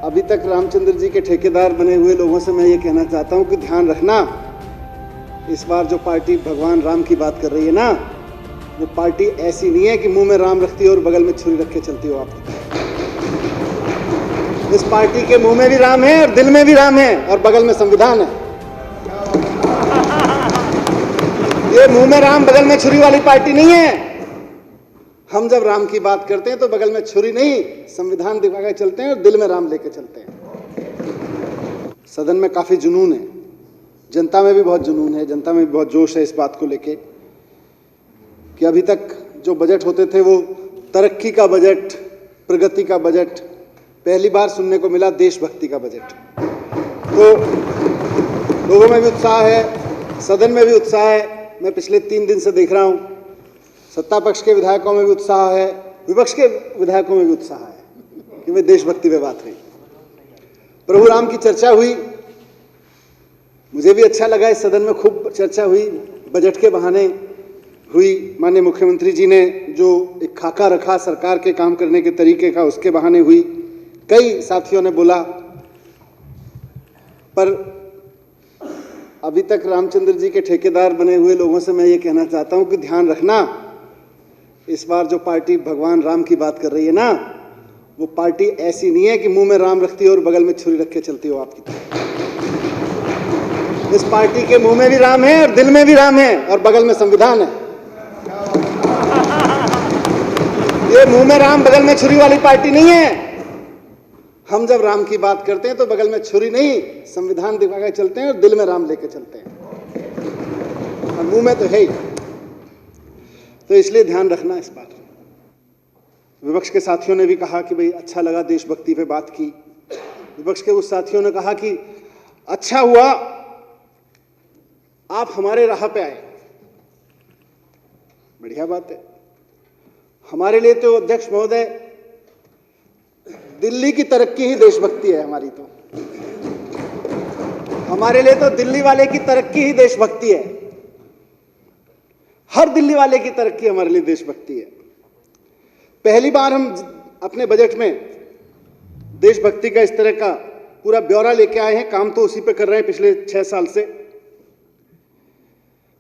अभी तक रामचंद्र जी के ठेकेदार बने हुए लोगों से मैं ये कहना चाहता हूं कि ध्यान रखना, इस बार जो पार्टी भगवान राम की बात कर रही है ना, वो पार्टी ऐसी नहीं है कि मुंह में राम रखती हो और बगल में छुरी रख के चलती हो। आप इस पार्टी के मुंह में भी राम है और दिल में भी राम है और बगल में संविधान है। ये मुंह में राम बगल में छुरी वाली पार्टी नहीं है। हम जब राम की बात करते हैं तो बगल में छुरी नहीं, संविधान दिखा के चलते हैं और दिल में राम लेके चलते हैं। सदन में काफी जुनून है, जनता में भी बहुत जुनून है, जनता में भी बहुत जोश है इस बात को लेके कि अभी तक जो बजट होते थे वो तरक्की का बजट, प्रगति का बजट, पहली बार सुनने को मिला देशभक्ति का बजट। तो लोगों में भी उत्साह है, सदन में भी उत्साह है। मैं पिछले 3 दिन से देख रहा हूं, सत्ता पक्ष के विधायकों में भी उत्साह है, विपक्ष के विधायकों में भी उत्साह है कि वे देशभक्ति पे बात हुई। प्रभु राम की चर्चा हुई, मुझे भी अच्छा लगा। इस सदन में खूब चर्चा हुई, बजट के बहाने हुई। माननीय मुख्यमंत्री जी ने जो एक खाका रखा सरकार के काम करने के तरीके का, उसके बहाने हुई। कई साथियों ने बोला, पर अभी तक रामचंद्र जी के ठेकेदार बने हुए लोगों से मैं ये कहना चाहता हूं कि ध्यान रखना, इस बार जो पार्टी भगवान राम की बात कर रही है ना, वो पार्टी ऐसी नहीं है कि मुंह में राम रखती हो और बगल में छुरी रख के चलती हो। आपकी इस पार्टी के मुंह में भी राम है और दिल में भी राम है और बगल में संविधान है। ये मुंह में राम बगल में छुरी वाली पार्टी नहीं है। हम जब राम की बात करते हैं तो बगल में छुरी नहीं, संविधान दिखा के चलते हैं और दिल में राम लेके चलते हैं, और मुंह में तो है ही। तो इसलिए ध्यान रखना इस बार। विपक्ष के साथियों ने भी कहा कि भाई अच्छा लगा देशभक्ति पे बात की। विपक्ष के उस साथियों ने कहा कि अच्छा हुआ आप हमारे राह पे आए, बढ़िया बात है। हमारे लिए तो अध्यक्ष महोदय दिल्ली की तरक्की ही देशभक्ति है। हमारी तो हमारे लिए तो दिल्ली वाले की तरक्की ही देशभक्ति है। हर दिल्ली वाले की तरक्की हमारे लिए देशभक्ति है। पहली बार हम अपने बजट में देशभक्ति का इस तरह का पूरा ब्यौरा लेके आए हैं। काम तो उसी पे कर रहे हैं पिछले 6 साल से।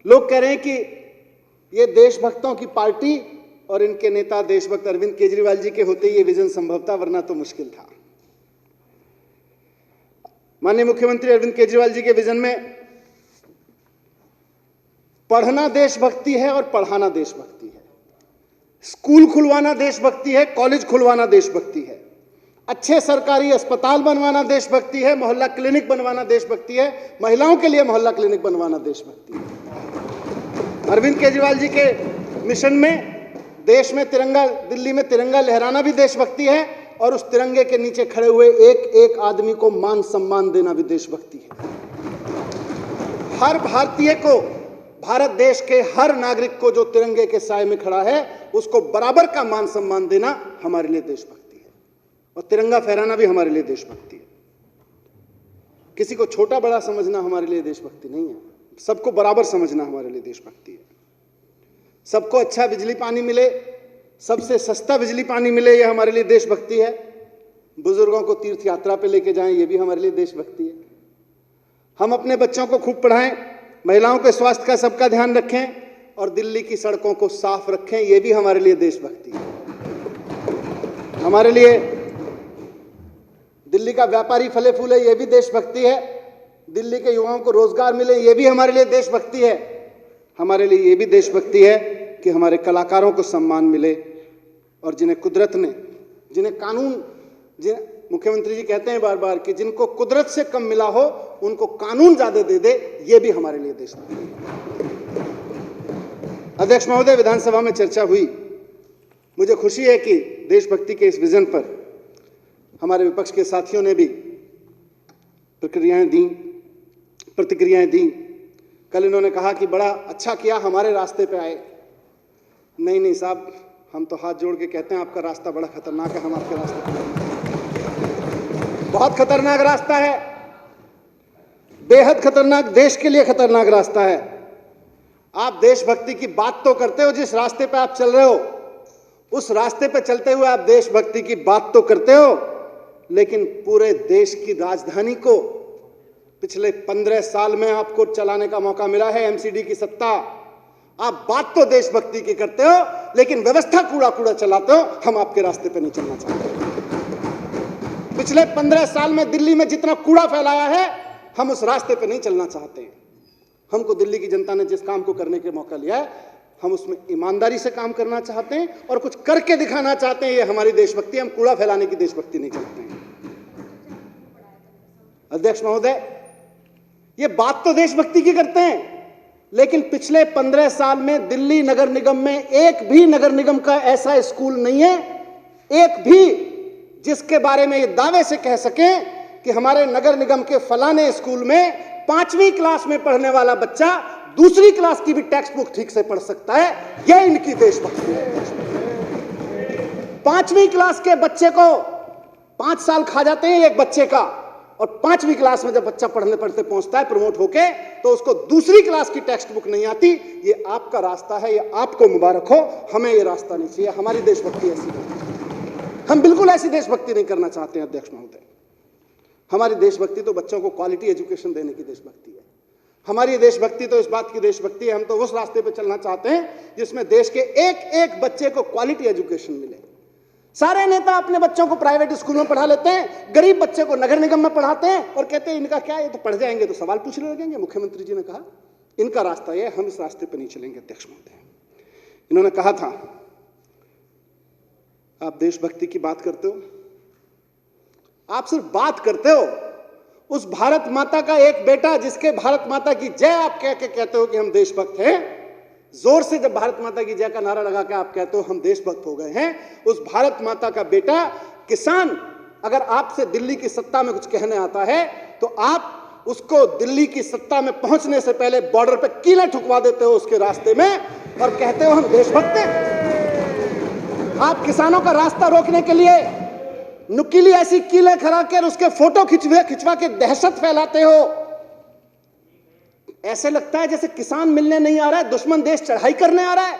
लोग कह रहे हैं कि ये देशभक्तों की पार्टी और इनके नेता देशभक्त अरविंद केजरीवाल जी के होते ये विजन संभव था, वरना तो मुश्किल था। माननीय मुख्यमंत्री अरविंद केजरीवाल जी के विजन में पढ़ना देशभक्ति है और पढ़ाना देशभक्ति है। स्कूल खुलवाना देशभक्ति है, कॉलेज खुलवाना देशभक्ति है, अच्छे सरकारी अस्पताल बनवाना देशभक्ति है, मोहल्ला क्लिनिक बनवाना देशभक्ति है, महिलाओं के लिए मोहल्ला क्लिनिक बनवाना देशभक्ति है। अरविंद केजरीवाल जी के मिशन में देश में तिरंगा, दिल्ली में तिरंगा लहराना भी देशभक्ति है, और उस तिरंगे के नीचे खड़े हुए एक एक आदमी को मान सम्मान देना भी देशभक्ति है। हर भारतीय को, भारत देश के हर नागरिक को जो तिरंगे के साए में खड़ा है, उसको बराबर का मान सम्मान देना हमारे लिए देशभक्ति है, और तिरंगा फहराना भी हमारे लिए देशभक्ति है। किसी को छोटा बड़ा समझना हमारे लिए देशभक्ति नहीं है, सबको बराबर समझना हमारे लिए देशभक्ति है। सबको अच्छा बिजली पानी मिले, सबसे सस्ता बिजली पानी मिले, यह हमारे लिए देशभक्ति है। बुजुर्गों को तीर्थ यात्रा पे लेके जाएं, ये भी हमारे लिए देशभक्ति है। हम अपने बच्चों को खूब पढ़ाएं, महिलाओं के स्वास्थ्य का सबका ध्यान रखें, और दिल्ली की सड़कों को साफ रखें, ये भी हमारे लिए देशभक्ति है। हमारे लिए दिल्ली का व्यापारी फले फूले, ये भी देशभक्ति है। दिल्ली के युवाओं को रोजगार मिले, ये भी हमारे लिए देशभक्ति है। हमारे लिए ये भी देशभक्ति है कि हमारे कलाकारों को सम्मान मिले, और जिन्हें कुदरत ने, जिन्हें कानून, मुख्यमंत्री जी कहते हैं बार बार कि जिनको कुदरत से कम मिला हो उनको कानून ज्यादा दे दे, ये भी हमारे लिए देशभक्ति है। अध्यक्ष महोदय, विधानसभा में चर्चा हुई। मुझे खुशी है कि देशभक्ति के इस विजन पर हमारे विपक्ष के साथियों ने भी प्रतिक्रियाएं दी। कल इन्होंने कहा कि बड़ा अच्छा किया हमारे रास्ते पे आए। नहीं साहब, हम तो हाथ जोड़ के कहते हैं आपका रास्ता बड़ा खतरनाक है, हम आपके रास्ते पे बहुत खतरनाक रास्ता है, बेहद खतरनाक, देश के लिए खतरनाक रास्ता है। आप देशभक्ति की बात तो करते हो, जिस रास्ते पे आप चल रहे हो उस रास्ते पे चलते हुए आप देशभक्ति की बात तो करते हो, लेकिन पूरे देश की राजधानी को पिछले 15 साल में आपको चलाने का मौका मिला है, एमसीडी की सत्ता। आप बात तो देशभक्ति की करते हो, लेकिन व्यवस्था कूड़ा कूड़ा चलाते हो। हम आपके रास्ते पे नहीं चलना चाहते। पिछले 15 साल में दिल्ली में जितना कूड़ा फैलाया है, हम उस रास्ते पे नहीं चलना चाहते। हमको दिल्ली की जनता ने जिस काम को करने के मौका लिया है, हम उसमें ईमानदारी से काम करना चाहते हैं और कुछ करके दिखाना चाहते हैं। ये हमारी देशभक्ति। हम कूड़ा फैलाने की देशभक्ति नहीं करते हैं। अध्यक्ष महोदय, ये बात तो देशभक्ति की करते हैं, लेकिन पिछले 15 साल में दिल्ली नगर निगम में एक भी नगर निगम का ऐसा स्कूल नहीं है, एक भी, जिसके बारे में ये दावे से कह सकें कि हमारे नगर निगम के फलाने स्कूल में 5वीं क्लास में पढ़ने वाला बच्चा दूसरी क्लास की भी टेक्स्ट बुक ठीक से पढ़ सकता है। यह इनकी देशभक्ति है। 5वीं क्लास के बच्चे को 5 साल खा जाते हैं एक बच्चे का, और 5वीं क्लास में जब बच्चा पढ़ने पढ़ते पहुंचता है प्रमोट होके, तो उसको दूसरी क्लास की टेक्स्ट बुक नहीं आती। ये आपका रास्ता है, ये आपको मुबारक हो। हमें ये रास्ता नहीं चाहिए। हमारी देशभक्ति ऐसी नहीं। हम बिल्कुल ऐसी देशभक्ति नहीं करना चाहते हैं अध्यक्ष महोदय। हमारी देशभक्ति तो बच्चों को क्वालिटी एजुकेशन देने की देशभक्ति है। हमारी देशभक्ति तो इस बात की देशभक्ति है, हम तो उस रास्ते पे चलना चाहते हैं जिसमें देश के एक एक बच्चे को क्वालिटी एजुकेशन मिले। सारे नेता अपने बच्चों को प्राइवेट स्कूल में पढ़ा लेते हैं, गरीब बच्चे को नगर निगम में पढ़ाते हैं और कहते हैं इनका क्या, ये तो पढ़ जाएंगे तो सवाल पूछने लगेंगे। मुख्यमंत्री जी ने कहा इनका रास्ता ये, हम इस रास्ते पे नहीं चलेंगे। अध्यक्ष महोदय, इन्होंने कहा था आप देशभक्ति की बात करते हो, आप सिर्फ बात करते हो। उस भारत माता का एक बेटा जिसके भारत माता की जय आप कह के कहते हो कि हम देशभक्त हैं, जोर से जब भारत माता की जय का नारा लगा के आप कहते हो हम देशभक्त हो गए हैं, उस भारत माता का बेटा किसान अगर आपसे दिल्ली की सत्ता में कुछ कहने आता है तो आप उसको दिल्ली की सत्ता में पहुंचने से पहले बॉर्डर पे कीलें ठुकवा देते हो उसके रास्ते में और कहते हो हम देशभक्त हैं। आप किसानों का रास्ता रोकने के लिए नुकीली ऐसी कीलें खड़ा कर उसके फोटो खिंचवा के दहशत फैलाते हो। ऐसे लगता है जैसे किसान मिलने नहीं आ रहा है, दुश्मन देश चढ़ाई करने आ रहा है।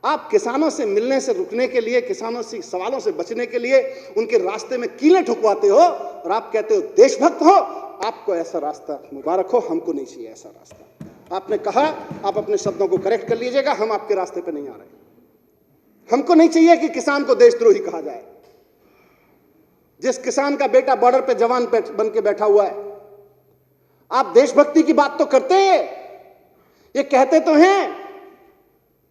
आप किसानों से मिलने से रुकने के लिए, किसानों से सवालों से बचने के लिए उनके रास्ते में कीलें ठुकवाते हो और आप कहते हो देशभक्त हो। आपको ऐसा रास्ता मुबारक हो, हमको नहीं चाहिए ऐसा रास्ता। आपने कहा, आप अपने शब्दों को करेक्ट कर लीजिएगा, हम आपके रास्ते पे नहीं आ रहे। हमको नहीं चाहिए कि किसान को देशद्रोही कहा जाए। जिस किसान का बेटा बॉर्डर पे जवान बन के बैठा हुआ है, आप देशभक्ति की बात तो करते हैं। ये कहते तो हैं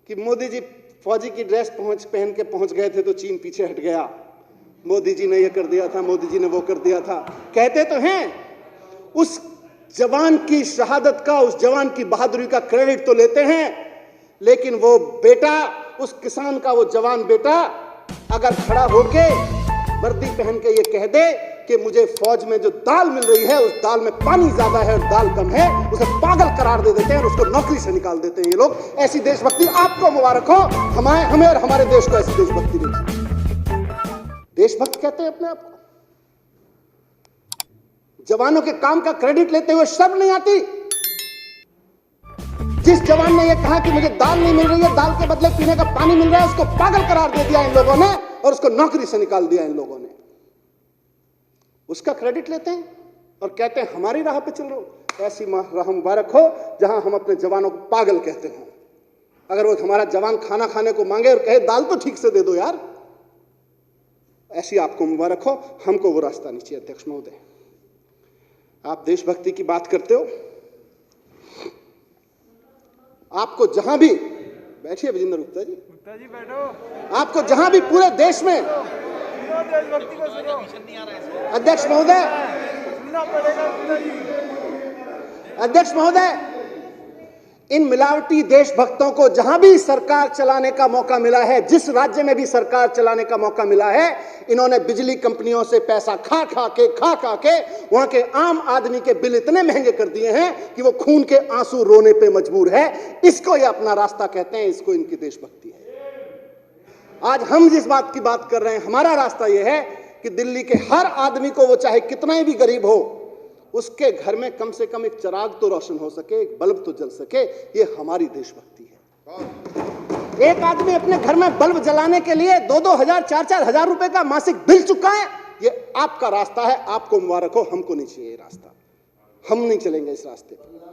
कि मोदी जी फौजी की ड्रेस पहन के पहुंच गए थे तो चीन पीछे हट गया, मोदी जी ने ये कर दिया था, मोदी जी ने वो कर दिया था। कहते तो हैं, उस जवान की शहादत का, उस जवान की बहादुरी का क्रेडिट तो लेते हैं, लेकिन वो बेटा, उस किसान का वो जवान बेटा अगर खड़ा होके वर्दी पहन के ये कह दे कि मुझे फौज में जो दाल मिल रही है उस दाल में पानी ज्यादा है और दाल कम है, उसे पागल करार दे देते हैं और उसको नौकरी से निकाल देते हैं ये लोग। ऐसी देशभक्ति आपको मुबारक हो। हमें और हमारे देश को ऐसी देशभक्ति नहीं। देशभक्त कहते हैं अपने आप को। जवानों के काम का क्रेडिट लेते हुए शर्म नहीं आती। जिस जवान ने यह कहा कि मुझे दाल नहीं मिल रही है, दाल के बदले पीने का पानी मिल रहा है, उसको पागल करार दे दिया इन लोगों ने और उसको नौकरी से निकाल दिया इन लोगों ने। उसका क्रेडिट लेते हैं और कहते हैं हमारी राह पे चल रहे हो। ऐसी राह मुबारक हो जहां हम अपने जवानों को पागल कहते हो। अगर वो हमारा जवान खाना खाने को मांगे और कहे दाल तो ठीक से दे दो यार, ऐसी आपको मुबारक हो। हमको वो रास्ता नहीं चाहिए। अध्यक्ष महोदय, आप देशभक्ति की बात करते हो, आपको जहां भी, बैठिए विजेंद्र गुप्ता जी बैठो, आपको जहां भी पूरे देश में, अध्यक्ष महोदय, अध्यक्ष महोदय, इन मिलावटी देशभक्तों को जहां भी सरकार चलाने का मौका मिला है, जिस राज्य में भी सरकार चलाने का मौका मिला है, इन्होंने बिजली कंपनियों से पैसा खा खा के वहां के आम आदमी के बिल इतने महंगे कर दिए हैं कि वो खून के आंसू रोने पे मजबूर है। इसको ये अपना रास्ता कहते हैं, इसको इनकी देशभक्ति है। आज हम जिस बात की बात कर रहे हैं, हमारा रास्ता यह है कि दिल्ली के हर आदमी को, वो चाहे कितना ही भी गरीब हो, उसके घर में कम से कम एक चिराग तो रोशन हो सके, एक बल्ब तो जल सके। ये हमारी देशभक्ति है। एक आदमी अपने घर में बल्ब जलाने के लिए 2-2 हजार, 4-4 हजार रुपए का मासिक बिल चुका है। ये आपका रास्ता है, आपको मुबारक हो, हमको नहीं चाहिए ये रास्ता, हम नहीं चलेंगे इस रास्ते पर।